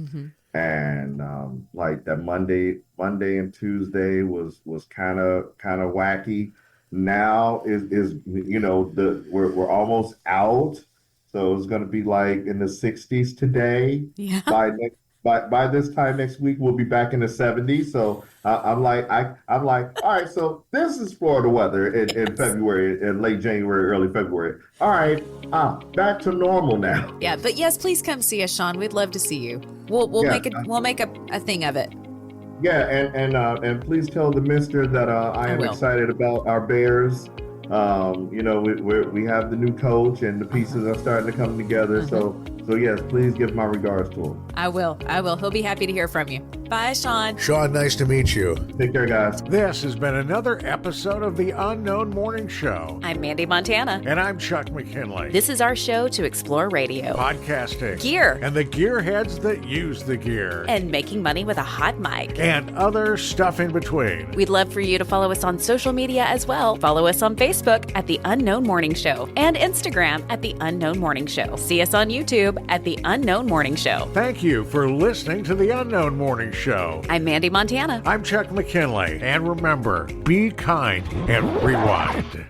and that Monday and Tuesday was kind of wacky. now is we're almost out. So it's going to be like in the 60s today. Yeah. By this time next week, we'll be back in the 70s. So I'm like, all right. So this is Florida weather in February, in late January, early February. All right, back to normal now. Yeah, but yes, please come see us, Shawn. We'd love to see you. We'll make a thing of it. Yeah, and please tell the Mister that I am excited about our Bears. We have the new coach and the pieces are starting to come together. So yes, please give my regards to him. I will. He'll be happy to hear from you. Bye, Shawn. Shawn, nice to meet you. Take care, guys. This has been another episode of The Unknown Morning Show. I'm Mandee Montana. And I'm Chuck McKinley. This is our show to explore radio, podcasting, gear, and the gearheads that use the gear, and making money with a hot mic, and other stuff in between. We'd love for you to follow us on social media as well. Follow us on Facebook at The Unknown Morning Show and Instagram at The Unknown Morning Show. See us on YouTube at The Unknown Morning Show. Thank you for listening to The Unknown Morning Show. I'm Mandee Montana. I'm Chuck McKinley. And remember, be kind and rewind.